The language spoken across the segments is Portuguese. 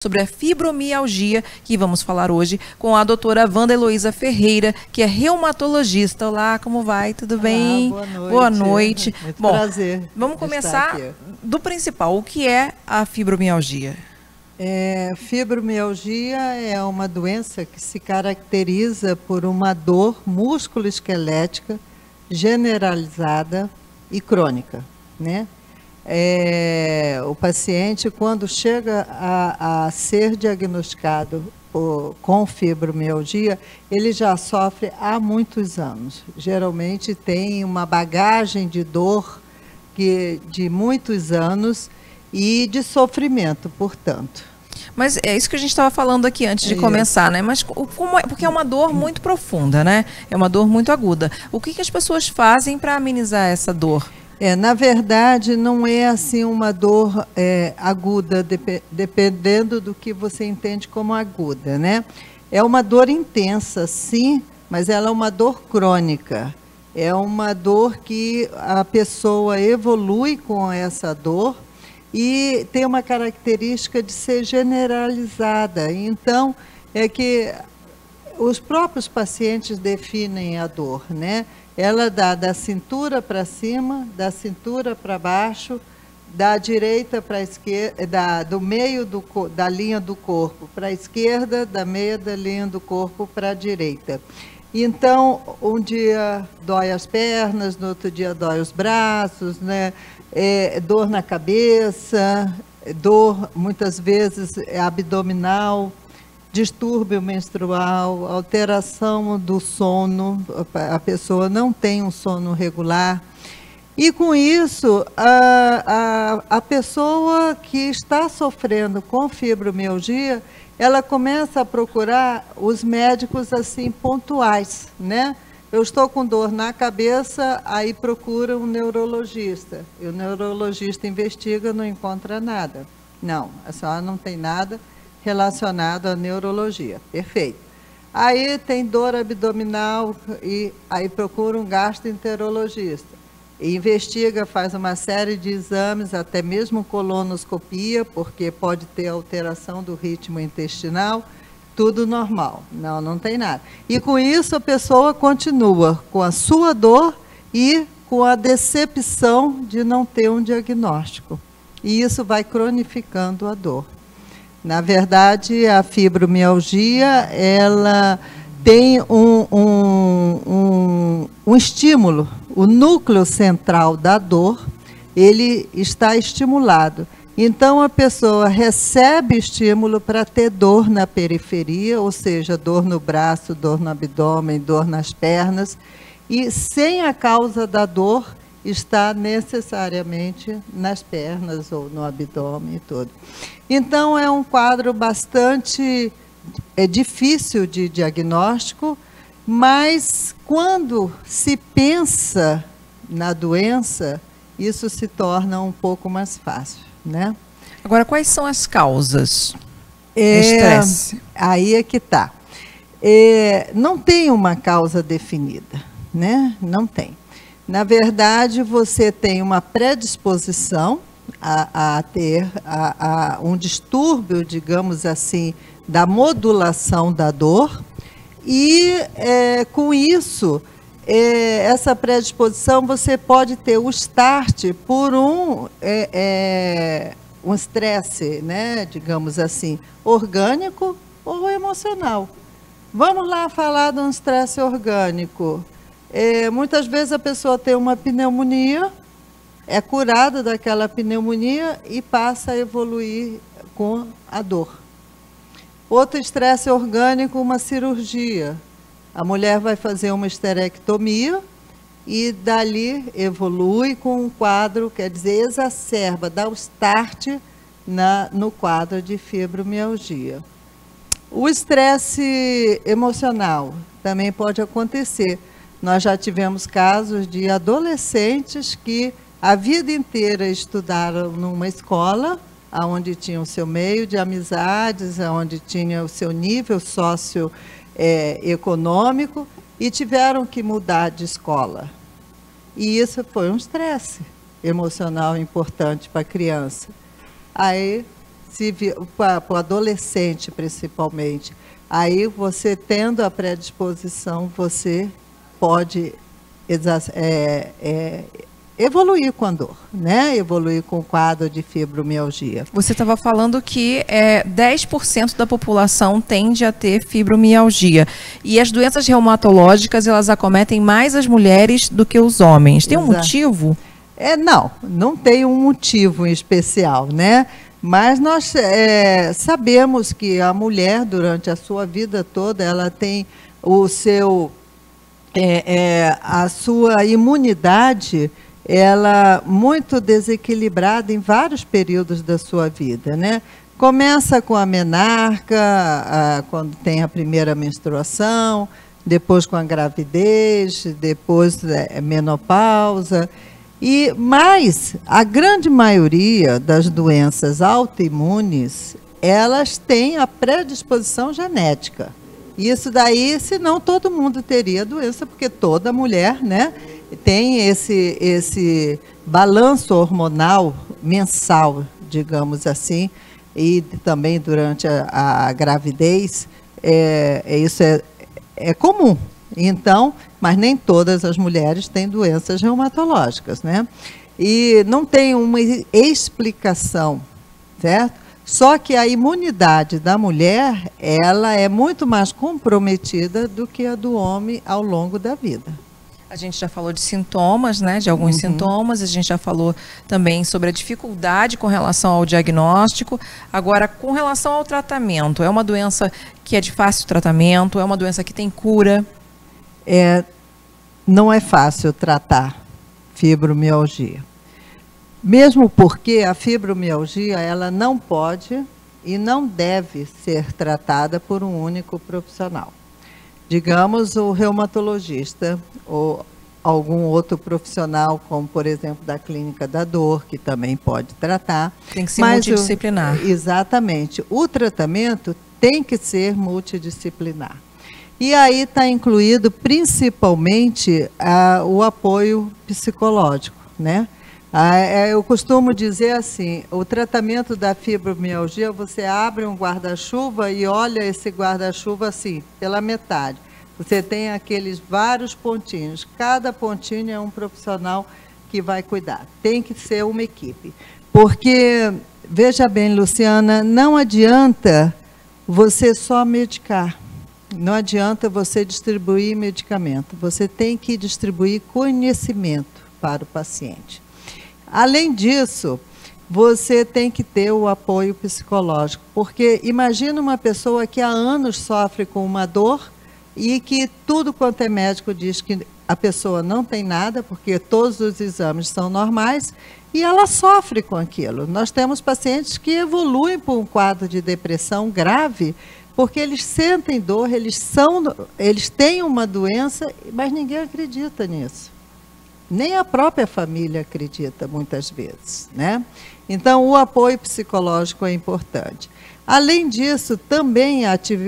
sobre a fibromialgia, que vamos falar hoje com a doutora Wanda Heloísa Ferreira, que é reumatologista. Olá, como vai? Tudo bem? Boa noite. Boa noite. Muito Bom, prazer. Vamos começar do principal. O que é a fibromialgia? Fibromialgia é uma doença que se caracteriza por uma dor músculo-esquelética generalizada e crônica, né? O paciente, quando chega a ser diagnosticado com fibromialgia, ele já sofre há muitos anos. Geralmente tem uma bagagem de dor de muitos anos e de sofrimento, portanto. Mas é isso que a gente estava falando aqui antes de começar, né? Mas porque é uma dor muito profunda, né? É uma dor muito aguda. O que as pessoas fazem para amenizar essa dor? Na verdade, não é assim uma dor aguda, dependendo do que você entende como aguda, né? É uma dor intensa, sim, mas ela é uma dor crônica. É uma dor que a pessoa evolui com essa dor e tem uma característica de ser generalizada. Então, é que os próprios pacientes definem a dor, né? Ela dá da cintura para cima, da cintura para baixo, da direita para a esquerda, do meio da linha do corpo para a esquerda, da meia da linha do corpo para a direita. Então, um dia dói as pernas, no outro dia dói os braços, né? Dor na cabeça, dor muitas vezes abdominal, distúrbio menstrual, alteração do sono, a pessoa não tem um sono regular. E com isso, a pessoa que está sofrendo com fibromialgia, ela começa a procurar os médicos assim pontuais, né? Eu estou com dor na cabeça, aí procura um neurologista. E o neurologista investiga, não encontra nada. Não, a senhora não tem nada relacionado à neurologia. Perfeito. Aí tem dor abdominal e aí procura um gastroenterologista. E investiga, faz uma série de exames, até mesmo colonoscopia, porque pode ter alteração do ritmo intestinal, tudo normal. Não, não tem nada. E com isso a pessoa continua com a sua dor e com a decepção de não ter um diagnóstico. E isso vai cronificando a dor. Na verdade, a fibromialgia, ela tem um estímulo. O núcleo central da dor, ele está estimulado. Então, a pessoa recebe estímulo para ter dor na periferia, ou seja, dor no braço, dor no abdômen, dor nas pernas, e sem a causa da dor, está necessariamente nas pernas ou no abdômen e tudo. Então, é um quadro bastante difícil de diagnóstico, mas quando se pensa na doença, isso se torna um pouco mais fácil, né? Agora, quais são as causas do estresse? Aí é que está. Não tem uma causa definida, né? Não tem. Na verdade, você tem uma predisposição a ter um distúrbio, digamos assim, da modulação da dor, e com isso, essa predisposição, você pode ter o start por um estresse, né, digamos assim, orgânico ou emocional. Vamos lá falar de um estresse orgânico. Muitas vezes a pessoa tem uma pneumonia, é curada daquela pneumonia e passa a evoluir com a dor. Outro estresse orgânico, uma cirurgia. A mulher vai fazer uma esterectomia e dali evolui com um quadro, quer dizer, exacerba, dá o start no quadro de fibromialgia. O estresse emocional também pode acontecer. Nós já tivemos casos de adolescentes que a vida inteira estudaram numa escola, onde tinha o seu meio de amizades, onde tinha o seu nível socioeconômico, e tiveram que mudar de escola. E isso foi um estresse emocional importante para a criança. Aí para o adolescente principalmente, aí você tendo a predisposição, você pode evoluir com a dor, né? Evoluir com o quadro de fibromialgia. Você estava falando que 10% da população tende a ter fibromialgia. E as doenças reumatológicas, elas acometem mais as mulheres do que os homens. Tem um motivo? Não tem um motivo em especial, né? Mas nós sabemos que a mulher, durante a sua vida toda, ela tem a sua imunidade ela muito desequilibrada em vários períodos da sua vida, né? Começa com a menarca, quando tem a primeira menstruação, depois com a gravidez, depois menopausa. Mas a grande maioria das doenças autoimunes, elas têm a predisposição genética. Isso daí, senão todo mundo teria doença, porque toda mulher, né, tem esse balanço hormonal mensal, digamos assim, e também durante a gravidez, isso é comum. Então, mas nem todas as mulheres têm doenças reumatológicas, né? E não tem uma explicação, certo? Só que a imunidade da mulher, ela é muito mais comprometida do que a do homem ao longo da vida. A gente já falou de sintomas, né, de alguns sintomas, a gente já falou também sobre a dificuldade com relação ao diagnóstico. Agora, com relação ao tratamento, é uma doença que é de fácil tratamento, é uma doença que tem cura? Não é fácil tratar fibromialgia. Mesmo porque a fibromialgia, ela não pode e não deve ser tratada por um único profissional. Digamos, o reumatologista ou algum outro profissional, como, por exemplo, da clínica da dor, que também pode tratar. Tem que ser multidisciplinar. Exatamente. O tratamento tem que ser multidisciplinar. E aí está incluído, principalmente, o apoio psicológico, né? Eu costumo dizer assim, o tratamento da fibromialgia, você abre um guarda-chuva e olha esse guarda-chuva assim, pela metade. Você tem aqueles vários pontinhos, cada pontinho é um profissional que vai cuidar. Tem que ser uma equipe. Porque, veja bem, Luciana, não adianta você só medicar. Não adianta você distribuir medicamento. Você tem que distribuir conhecimento para o paciente. Além disso, você tem que ter o apoio psicológico, porque imagina uma pessoa que há anos sofre com uma dor e que tudo quanto é médico diz que a pessoa não tem nada, porque todos os exames são normais, e ela sofre com aquilo. Nós temos pacientes que evoluem para um quadro de depressão grave, porque eles sentem dor, eles têm uma doença, mas ninguém acredita nisso. Nem a própria família acredita, muitas vezes, né? Então, o apoio psicológico é importante. Além disso, também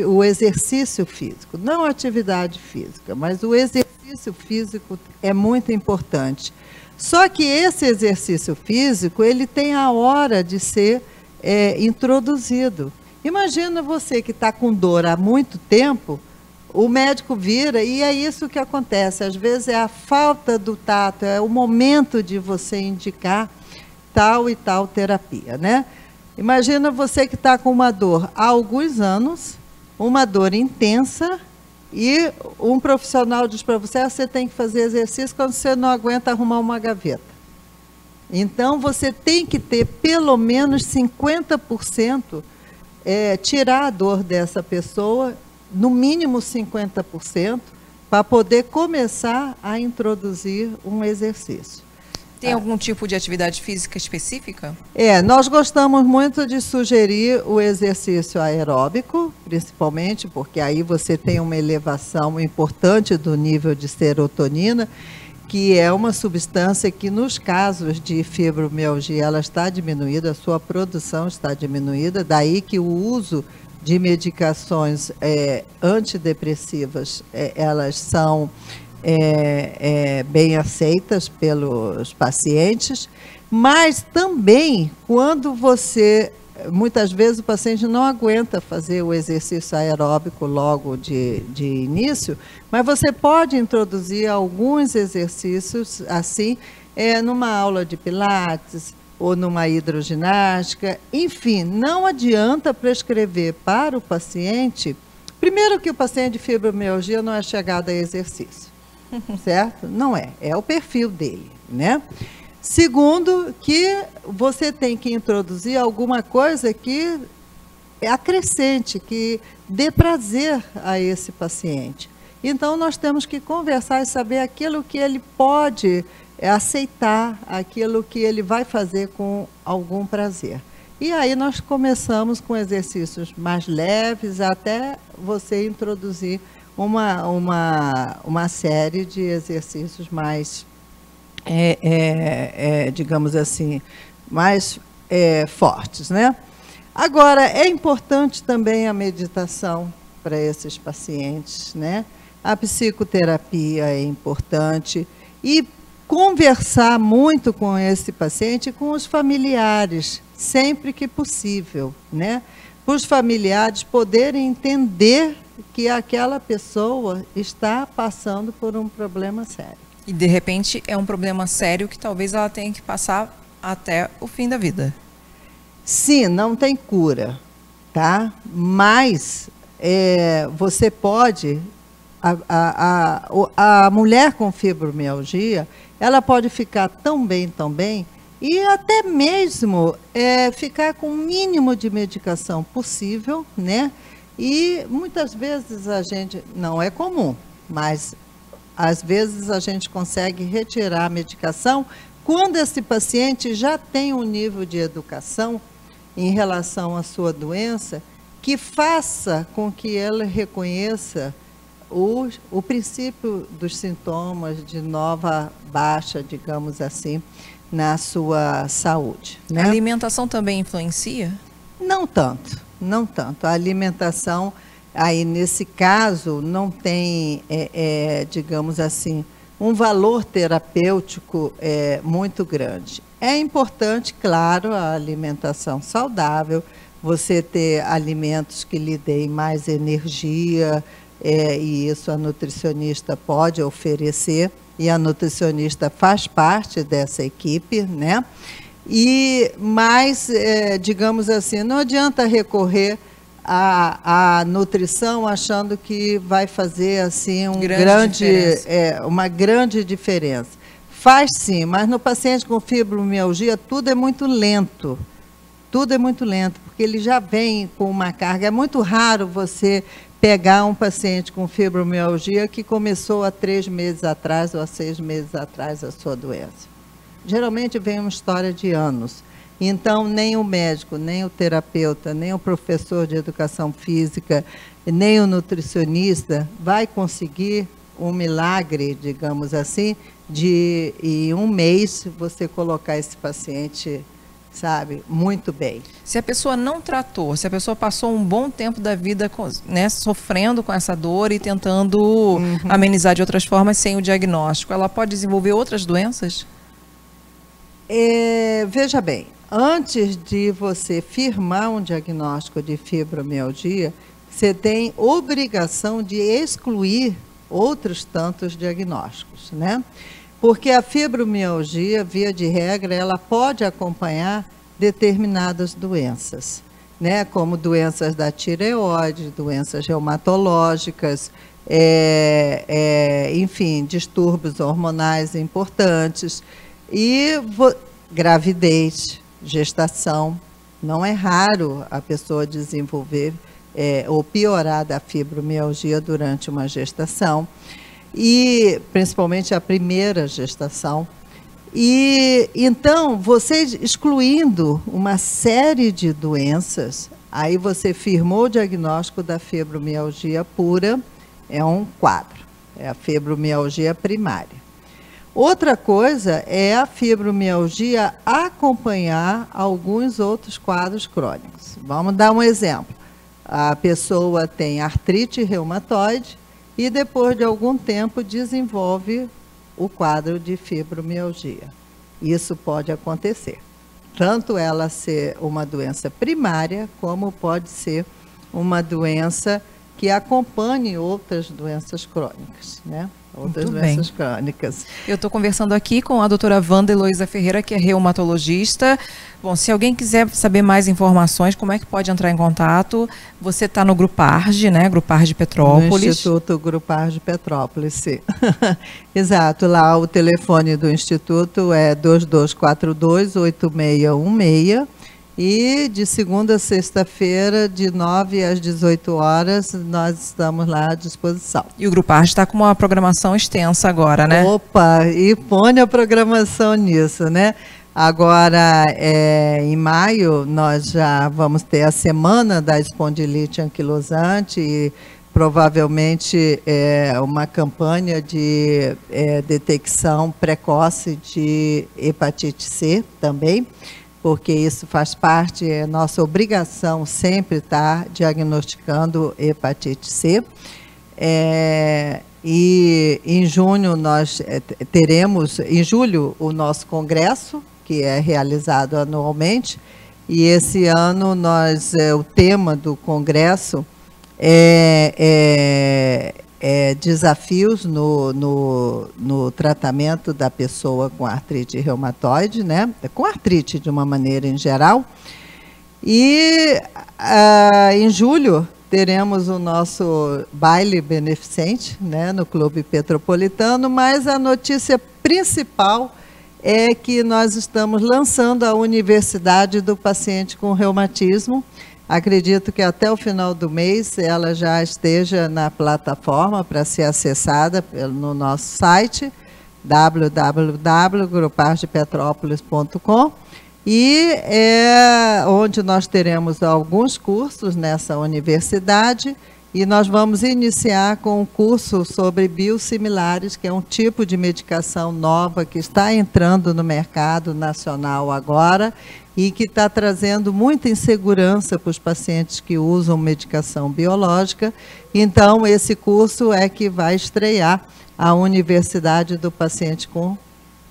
o exercício físico, não a atividade física, mas o exercício físico é muito importante. Só que esse exercício físico, ele tem a hora de ser introduzido. Imagina você que está com dor há muito tempo, o médico vira e é isso que acontece. Às vezes é a falta do tato, é o momento de você indicar tal e tal terapia, né? Imagina você que está com uma dor há alguns anos, uma dor intensa, e um profissional diz para você, você tem que fazer exercício quando você não aguenta arrumar uma gaveta. Então, você tem que ter pelo menos 50%, tirar a dor dessa pessoa, no mínimo 50%, para poder começar a introduzir um exercício. Tem algum tipo de atividade física específica? Nós gostamos muito de sugerir o exercício aeróbico, principalmente, porque aí você tem uma elevação importante do nível de serotonina, que é uma substância que, nos casos de fibromialgia, ela está diminuída, a sua produção está diminuída, daí que o uso de medicações antidepressivas, elas são bem aceitas pelos pacientes, mas também quando você muitas vezes o paciente não aguenta fazer o exercício aeróbico logo de início, mas você pode introduzir alguns exercícios assim, numa aula de pilates ou numa hidroginástica. Enfim, não adianta prescrever para o paciente. Primeiro que o paciente de fibromialgia não é chegado a exercício, certo? Não é, é o perfil dele, né? Segundo, que você tem que introduzir alguma coisa que acrescente, que dê prazer a esse paciente. Então, nós temos que conversar e saber aquilo que ele pode aceitar, aquilo que ele vai fazer com algum prazer. E aí nós começamos com exercícios mais leves, até você introduzir uma série de exercícios mais, digamos assim, mais fortes, né? Agora, é importante também a meditação para esses pacientes, né? A psicoterapia é importante e conversar muito com esse paciente e com os familiares, sempre que possível, né? Para os familiares poderem entender que aquela pessoa está passando por um problema sério. E, de repente, é um problema sério que talvez ela tenha que passar até o fim da vida. Sim, não tem cura, tá? Mas você pode... A mulher com fibromialgia, ela pode ficar tão bem, e até mesmo ficar com o mínimo de medicação possível, né? E muitas vezes a gente, não é comum, mas às vezes a gente consegue retirar a medicação quando esse paciente já tem um nível de educação em relação à sua doença que faça com que ela reconheça o princípio dos sintomas de nova baixa, digamos assim, na sua saúde, né? A alimentação também influencia? Não tanto, não tanto. A alimentação, aí nesse caso, não tem, digamos assim, um valor terapêutico muito grande. É importante, claro, a alimentação saudável, você ter alimentos que lhe deem mais energia, e isso a nutricionista pode oferecer, e a nutricionista faz parte dessa equipe, né? Mas, digamos assim, não adianta recorrer à nutrição achando que vai fazer assim uma grande diferença. Faz sim, mas no paciente com fibromialgia tudo é muito lento. Tudo é muito lento, porque ele já vem com uma carga. É muito raro você pegar um paciente com fibromialgia que começou há 3 meses atrás ou há 6 meses atrás a sua doença. Geralmente vem uma história de anos. Então, nem o médico, nem o terapeuta, nem o professor de educação física, nem o nutricionista vai conseguir um milagre, digamos assim, de em 1 mês você colocar esse paciente, sabe, muito bem. Se a pessoa não tratou, se a pessoa passou um bom tempo da vida, né, sofrendo com essa dor e tentando amenizar de outras formas sem o diagnóstico, ela pode desenvolver outras doenças? Veja bem, antes de você firmar um diagnóstico de fibromialgia, você tem obrigação de excluir outros tantos diagnósticos, né? Porque a fibromialgia, via de regra, ela pode acompanhar determinadas doenças, né? Como doenças da tireoide, doenças reumatológicas, enfim, distúrbios hormonais importantes e gravidez, gestação. Não é raro a pessoa desenvolver ou piorar da fibromialgia durante uma gestação. E principalmente a primeira gestação. E então, você excluindo uma série de doenças, aí você firmou o diagnóstico da fibromialgia pura, é um quadro, é a fibromialgia primária. Outra coisa é a fibromialgia acompanhar alguns outros quadros crônicos. Vamos dar um exemplo. A pessoa tem artrite reumatoide, e depois de algum tempo desenvolve o quadro de fibromialgia. Isso pode acontecer, tanto ela ser uma doença primária, como pode ser uma doença que acompanhe outras doenças crônicas, né? Outras doenças crônicas. Eu estou conversando aqui com a doutora Wanda Heloísa Ferreira, que é reumatologista. Bom, se alguém quiser saber mais informações, como é que pode entrar em contato? Você está no Gruparge, né? Gruparge Petrópolis. No Instituto Gruparge Petrópolis, sim. Exato, lá o telefone do Instituto é 2242-8616. E de segunda a sexta-feira, de 9 às 18 horas, nós estamos lá à disposição. E o Gruparge está com uma programação extensa agora, né? Opa, e põe a programação nisso, né? Agora, em maio, nós já vamos ter a semana da espondilite anquilosante e provavelmente uma campanha de detecção precoce de hepatite C também, porque isso faz parte, é nossa obrigação sempre estar diagnosticando hepatite C. E em junho nós teremos, em julho, o nosso congresso, que é realizado anualmente, e esse ano o tema do congresso é desafios no tratamento da pessoa com artrite reumatoide, né? Com artrite de uma maneira em geral. E em julho teremos o nosso baile beneficente, né, no Clube Petropolitano, mas a notícia principal é que nós estamos lançando a Universidade do Paciente com Reumatismo. Acredito que até o final do mês ela já esteja na plataforma para ser acessada no nosso site, www.grupargepetrópolis.com, e onde nós teremos alguns cursos nessa universidade, e nós vamos iniciar com um curso sobre biosimilares, que é um tipo de medicação nova que está entrando no mercado nacional agora e que está trazendo muita insegurança para os pacientes que usam medicação biológica. Então, esse curso é que vai estrear a Universidade do Paciente com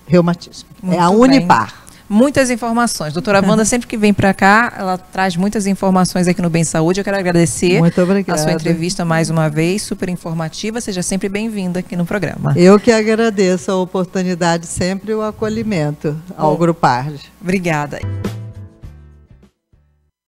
Reumatismo. Muito é a Unipar. Muitas informações. Doutora Wanda, sempre que vem para cá, ela traz muitas informações aqui no Bem Saúde. Eu quero agradecer a sua entrevista mais uma vez, super informativa. Seja sempre bem-vinda aqui no programa. Eu que agradeço a oportunidade, sempre o acolhimento ao Gruparge. Obrigada.